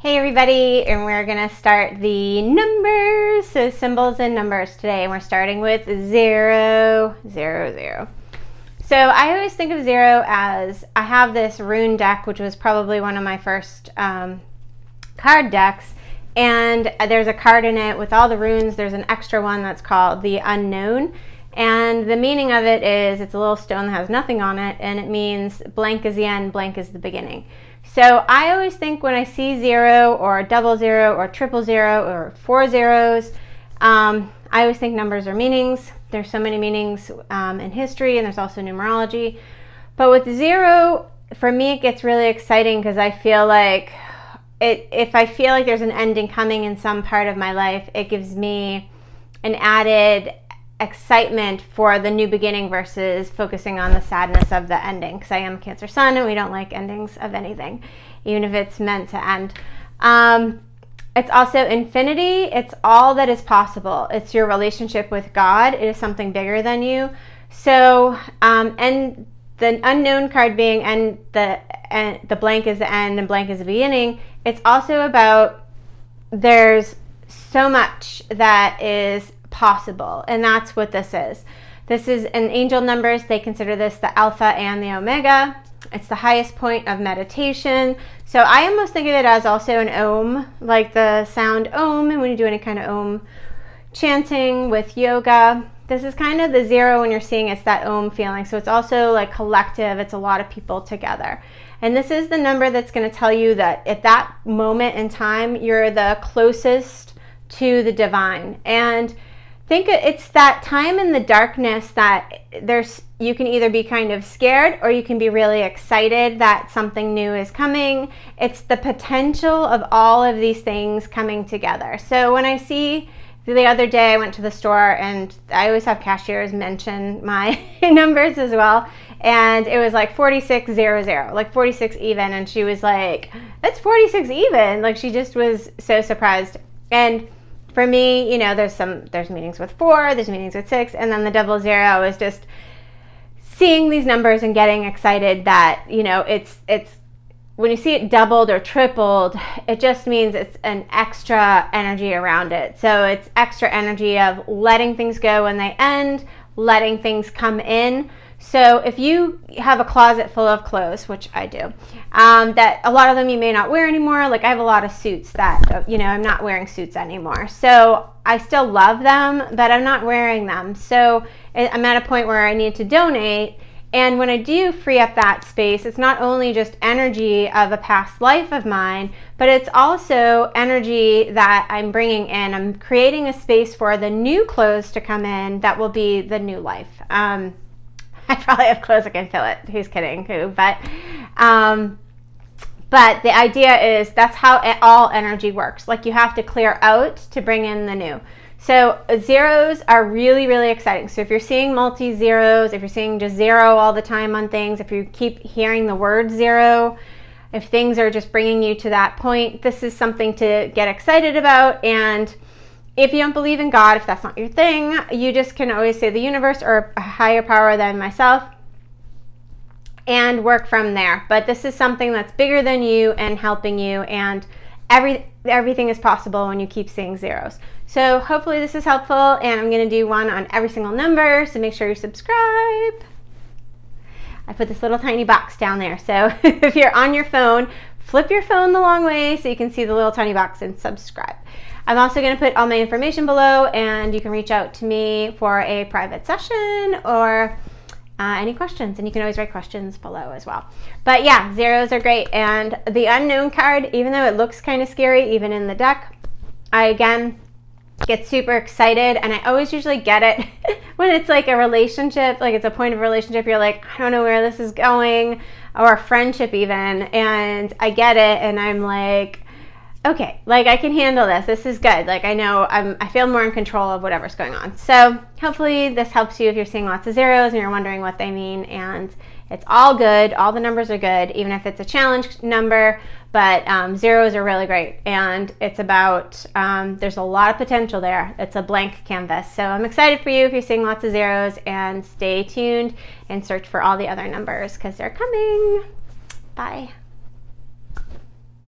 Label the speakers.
Speaker 1: Hey everybody, and we're gonna start the numbers, so symbols and numbers today, and we're starting with 0, 0, 0. So I always think of 0 as, I have this rune deck, which was probably one of my first card decks, and there's a card in it with all the runes. There's an extra one that's called the Unknown, and the meaning of it is it's a little stone that has nothing on it, and it means blank is the end, blank is the beginning. So I always think when I see 0 or 00 or 000 or 4 zeros, I always think numbers are meanings. There's so many meanings in history, and there's also numerology. But with 0, for me, it gets really exciting because I feel like if I feel like there's an ending coming in some part of my life, it gives me an added excitement for the new beginning versus focusing on the sadness of the ending, because I am a Cancer sun and we don't like endings of anything, even if it's meant to end. It's also infinity. It's all that is possible. It's your relationship with God. It is something bigger than you. So and the unknown card being the blank is the end and blank is the beginning, it's also about there's so much that is possible, and that's what this is. This is in angel numbers. They consider this the alpha and the omega. It's the highest point of meditation. So I almost think of it as also an om, like the sound om, and when you do any kind of om chanting with yoga, this is kind of the 0 when you're seeing it's that om feeling. So it's also like collective. It's a lot of people together. And this is the number that's going to tell you that at that moment in time, you're the closest to the divine. And think it's that time in the darkness that you can either be kind of scared or you can be really excited that something new is coming. It's the potential of all of these things coming together. So when I see, the other day I went to the store, and I always have cashiers mention my numbers as well, and it was like 4600, like 46 even, and she was like, that's 46 even. Like, she just was so surprised. And for me, you know, there's meanings with 4, there's meanings with 6, and then the 00 is just seeing these numbers and getting excited that, you know, it's when you see it doubled or tripled, it just means it's an extra energy around it. So it's extra energy of letting things go when they end, letting things come in. So if you have a closet full of clothes, which I do, that a lot of them you may not wear anymore. Like, I have a lot of suits that, you know, I'm not wearing suits anymore. So I still love them, but I'm not wearing them. So I'm at a point where I need to donate. And when I do free up that space, it's not only just energy of a past life of mine, but it's also energy that I'm bringing in. I'm creating a space for the new clothes to come in that will be the new life. I probably have clothes that can fill it. Who's kidding? Who? But the idea is that's how all energy works. Like, you have to clear out to bring in the new. So zeros are really, really exciting. So if you're seeing multi-zeros, if you're seeing just 0 all the time on things, if you keep hearing the word 0, if things are just bringing you to that point, this is something to get excited about. And if you don't believe in God, if that's not your thing, you just can always say the universe or a higher power than myself and work from there. But this is something that's bigger than you and helping you, and everything is possible when you keep seeing zeros. So hopefully this is helpful, and I'm going to do one on every single number, so make sure you subscribe. I put this little tiny box down there, so if you're on your phone, flip your phone the long way so you can see the little tiny box and subscribe. I'm also going to put all my information below, and you can reach out to me for a private session or any questions, and you can always write questions below as well. But yeah, zeros are great. And the unknown card, even though it looks kind of scary, even in the deck, I again get super excited, and I always usually get it when it's like a relationship, like it's a point of a relationship, you're like, I don't know where this is going, or a friendship even, and I get it, and I'm like, okay, like I can handle this. This is good. Like, I know I feel more in control of whatever's going on. So hopefully this helps you if you're seeing lots of zeros and you're wondering what they mean. And it's all good. All the numbers are good, even if it's a challenge number. But zeros are really great. And it's about, there's a lot of potential there. It's a blank canvas. So I'm excited for you if you're seeing lots of zeros, and stay tuned and search for all the other numbers because they're coming. Bye.